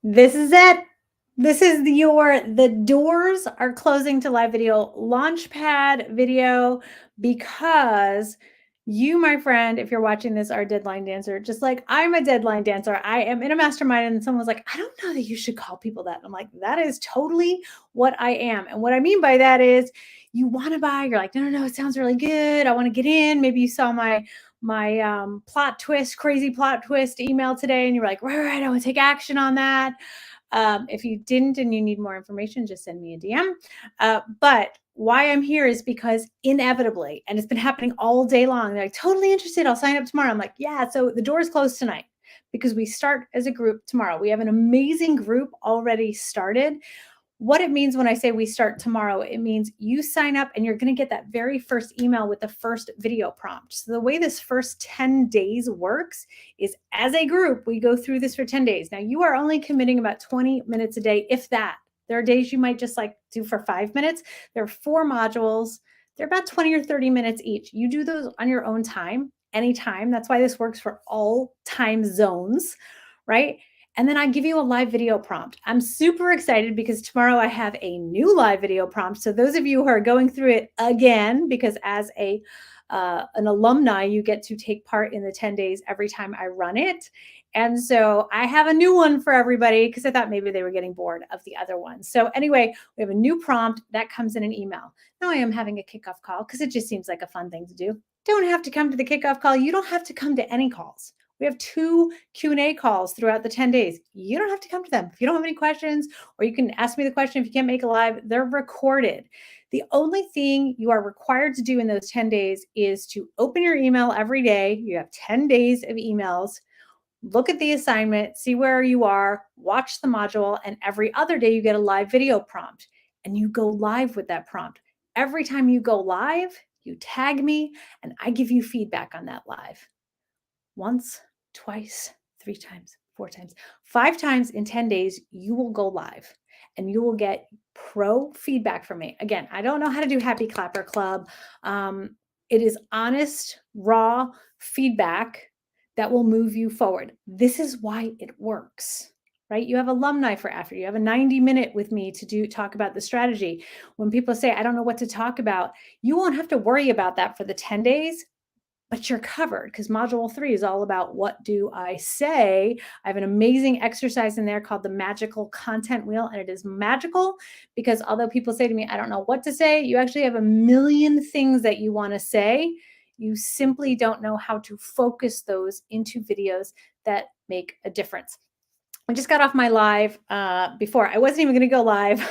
This is it. This is the doors are closing to live video launchpad video because you, my friend, if you're watching this, are a deadline dancer, just like I'm a deadline dancer. I am in a mastermind, and someone was like, I don't know that you should call people that. I'm like, that is totally what I am. And what I mean by that is you want to buy, you're like, no, no, no, it sounds really good. I want to get in. Maybe you saw my plot twist, crazy plot twist email today, and you're like, right, I want to take action on that. If you didn't and you need more information, just send me a DM. But why I'm here is because inevitably, and it's been happening all day long, they're like, totally interested. I'll sign up tomorrow. I'm like, yeah, so the doors close tonight because we start as a group tomorrow. We have an amazing group already started. What it means when I say we start tomorrow, it means you sign up and you're going to get that very first email with the first video prompt. So the way this first 10 days works is as a group, we go through this for 10 days. Now you are only committing about 20 minutes a day, if that. There are days you might just like do for 5 minutes. There are 4 modules. They're about 20 or 30 minutes each. You do those on your own time, anytime. That's why this works for all time zones, right? And then I give you a live video prompt. I'm super excited because tomorrow I have a new live video prompt. So those of you who are going through it again, because as an alumni, you get to take part in the 10 days every time I run it. And so I have a new one for everybody because I thought maybe they were getting bored of the other one. So anyway, we have a new prompt that comes in an email. Now I am having a kickoff call because it just seems like a fun thing to do. Don't have to come to the kickoff call. You don't have to come to any calls. We have 2 Q&A calls throughout the 10 days. You don't have to come to them. If you don't have any questions, or you can ask me the question if you can't make it live, they're recorded. The only thing you are required to do in those 10 days is to open your email every day. You have 10 days of emails. Look at the assignment, see where you are, watch the module, and every other day you get a live video prompt and you go live with that prompt. Every time you go live, you tag me and I give you feedback on that live. Once, twice, 3 times, 4 times, 5 times in 10 days, you will go live and you will get pro feedback from me. Again, I don't know how to do Happy Clapper Club. It is honest, raw feedback that will move you forward. This is why it works. Right? You have alumni for after. You have a 90-minute with me to talk about the strategy. When people say, I don't know what to talk about, you won't have to worry about that for the 10 days, but you're covered because module 3 is all about what do I say. I have an amazing exercise in there called the magical content wheel, and it is magical because although people say to me, I don't know what to say, you actually have a million things that you want to say. You simply don't know how to focus those into videos that make a difference. I just got off my live before. I wasn't even going to go live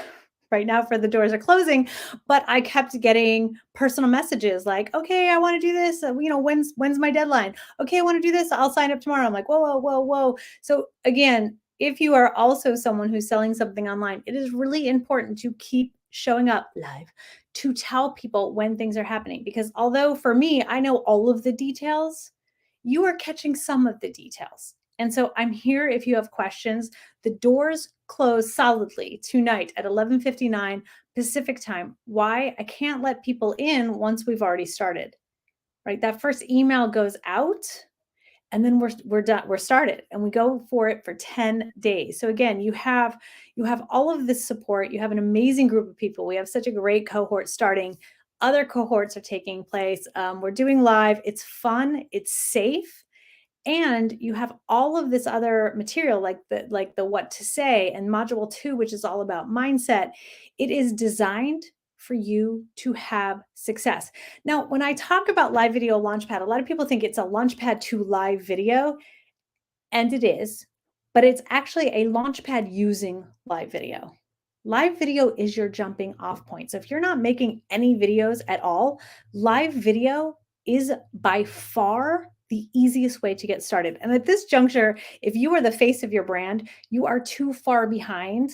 right now for the doors are closing, but I kept getting personal messages like, okay, I want to do this. When's my deadline? Okay, I want to do this. I'll sign up tomorrow. I'm like, whoa, whoa, whoa, whoa. So again, if you are also someone who's selling something online, it is really important to keep showing up live to tell people when things are happening. Because although for me, I know all of the details, you are catching some of the details. And so I'm here if you have questions. The doors close solidly tonight at 11:59 Pacific time. Why? I can't let people in once we've already started. Right? That first email goes out and then we're done, we're started, and we go for it for 10 days. So again, you have all of this support. You have an amazing group of people. We have such a great cohort starting. Other cohorts are taking place. We're doing live. It's fun, it's safe, and you have all of this other material like the what to say and module 2, which is all about mindset. It is designed for you to have success. Now, when I talk about live video launchpad, a lot of people think it's a launchpad to live video, and it is, but it's actually a launchpad using live video. Live video is your jumping off point. So if you're not making any videos at all, live video is by far the easiest way to get started. And at this juncture, if you are the face of your brand, you are too far behind.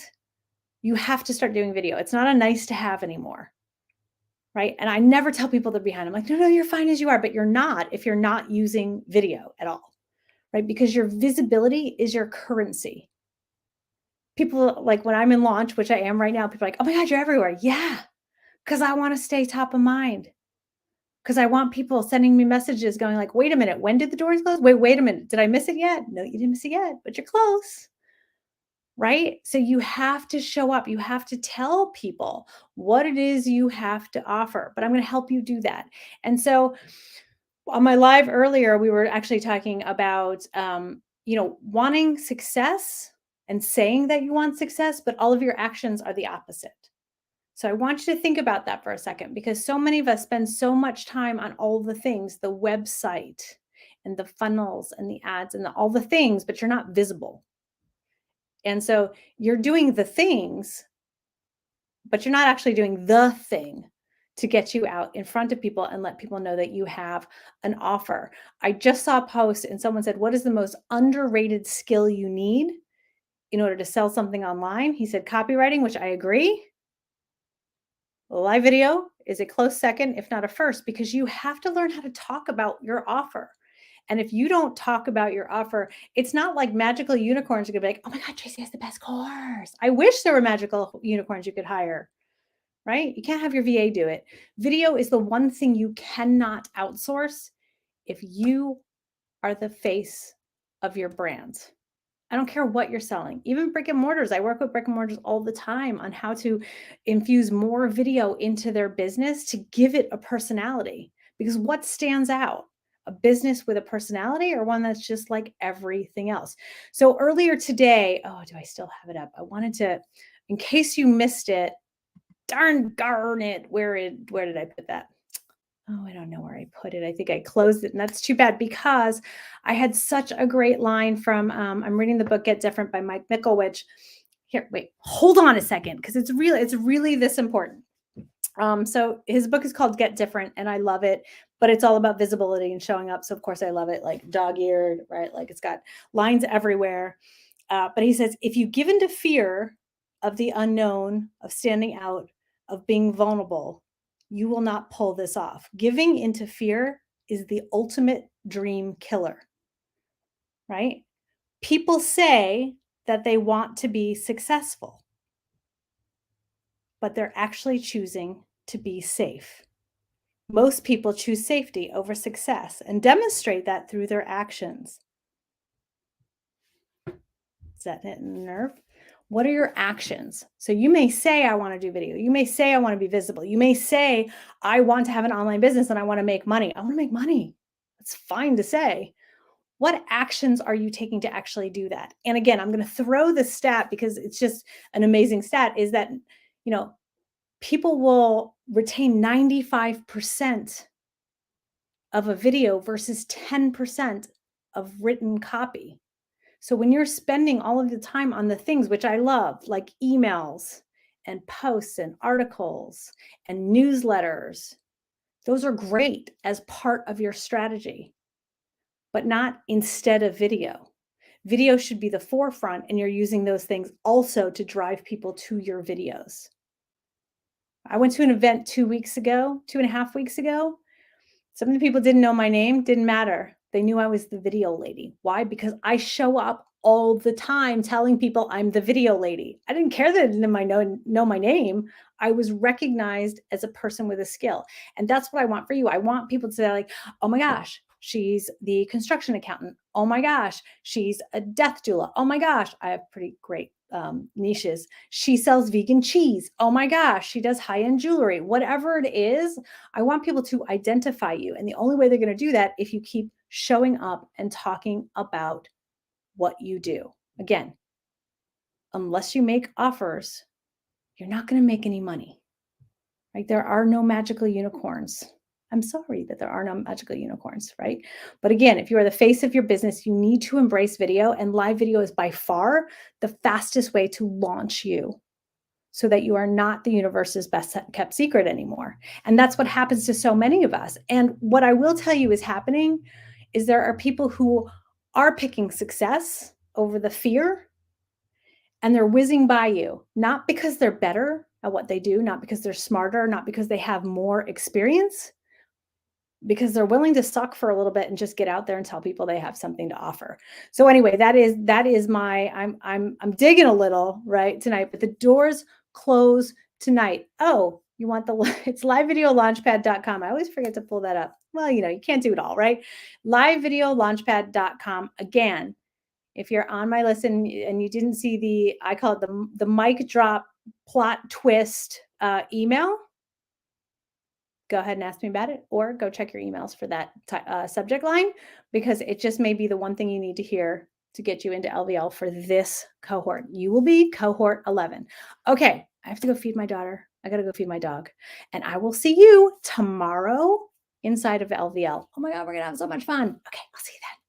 You have to start doing video. It's not a nice to have anymore. Right? And I never tell people they're behind. I'm like, no, you're fine as you are, but you're not if you're not using video at all. Right? Because your visibility is your currency. People, like when I'm in launch, which I am right now, people are like, oh my God, you're everywhere. Yeah, because I want to stay top of mind. Because I want people sending me messages going like, wait a minute, when did the doors close? Wait a minute, did I miss it yet? No, you didn't miss it yet, but you're close. right? So you have to show up. You have to tell people what it is you have to offer. But I'm going to help you do that. And so on my live earlier, we were actually talking about, wanting success and saying that you want success, but all of your actions are the opposite. So I want you to think about that for a second because so many of us spend so much time on all the things, the website and the funnels and the ads and all the things, but you're not visible. And so you're doing the things, but you're not actually doing the thing to get you out in front of people and let people know that you have an offer. I just saw a post and someone said, "What is the most underrated skill you need in order to sell something online?" He said, "Copywriting," which I agree. Live video is a close second, if not a first, because you have to learn how to talk about your offer. And if you don't talk about your offer, it's not like magical unicorns are gonna be like, "Oh my God, Tracy has the best course." I wish there were magical unicorns you could hire, right? You can't have your VA do it. Video is the one thing you cannot outsource if you are the face of your brand. I don't care what you're selling, even brick and mortars. I work with brick and mortars all the time on how to infuse more video into their business to give it a personality. Because what stands out? A business with a personality or one that's just like everything else? So earlier today, oh, do I still have it up? I wanted to, in case you missed it, darn it, where did I put that? Oh, I don't know where I put it. I think I closed it, and that's too bad because I had such a great line from, I'm reading the book Get Different by Mike Mickelwich. Here, wait, hold on a second, because it's really this important. So his book is called Get Different, and I love it, but it's all about visibility and showing up. So of course I love it, like dog-eared, right? Like it's got lines everywhere. But he says, if you give into fear of the unknown, of standing out, of being vulnerable, you will not pull this off. Giving into fear is the ultimate dream killer, right? People say that they want to be successful, but they're actually choosing to be safe. Most people choose safety over success and demonstrate that through their actions. Is that hit a nerve? What are your actions? So you may say, I want to do video. You may say, I want to be visible. You may say, I want to have an online business and I want to make money. I want to make money. That's fine to say. What actions are you taking to actually do that? And again, I'm going to throw the stat because it's just an amazing stat is that, people will retain 95% of a video versus 10% of written copy. So when you're spending all of the time on the things which I love, like emails and posts and articles and newsletters, those are great as part of your strategy, but not instead of video. Video should be the forefront, and you're using those things also to drive people to your videos. I went to an event 2 weeks ago, 2.5 weeks ago. Some of the people didn't know my name, didn't matter. They knew I was the video lady. Why? Because I show up all the time telling people I'm the video lady. I didn't care that they didn't know my name. I was recognized as a person with a skill. And that's what I want for you. I want people to say, like, oh my gosh, she's the construction accountant. Oh my gosh, she's a death doula. Oh my gosh, I have pretty great niches. She sells vegan cheese. Oh my gosh, she does high end jewelry. Whatever it is, I want people to identify you. And the only way they're going to do that if you keep showing up and talking about what you do. Again, unless you make offers, you're not going to make any money. Right? There are no magical unicorns. I'm sorry that there are no magical unicorns, right? But again, if you are the face of your business, you need to embrace video, and live video is by far the fastest way to launch you so that you are not the universe's best kept secret anymore. And that's what happens to so many of us. And what I will tell you is happening is there are people who are picking success over the fear, and they're whizzing by you, not because they're better at what they do, not because they're smarter, not because they have more experience, because they're willing to suck for a little bit and just get out there and tell people they have something to offer. So anyway, that is my I'm digging a little right tonight, but the doors close tonight. Oh, you want the it's livevideolaunchpad.com. I always forget to pull that up. Well, you can't do it all, right? Livevideolaunchpad.com. Again, If you're on my list and you didn't see I call it the mic drop plot twist email, go ahead and ask me about it, or go check your emails for that subject line, because it just may be the one thing you need to hear to get you into LVL for this cohort. You will be cohort 11. Okay, I have to go feed my daughter. I got to go feed my dog. And I will see you tomorrow inside of LVL. Oh my God, we're going to have so much fun. Okay, I'll see you then.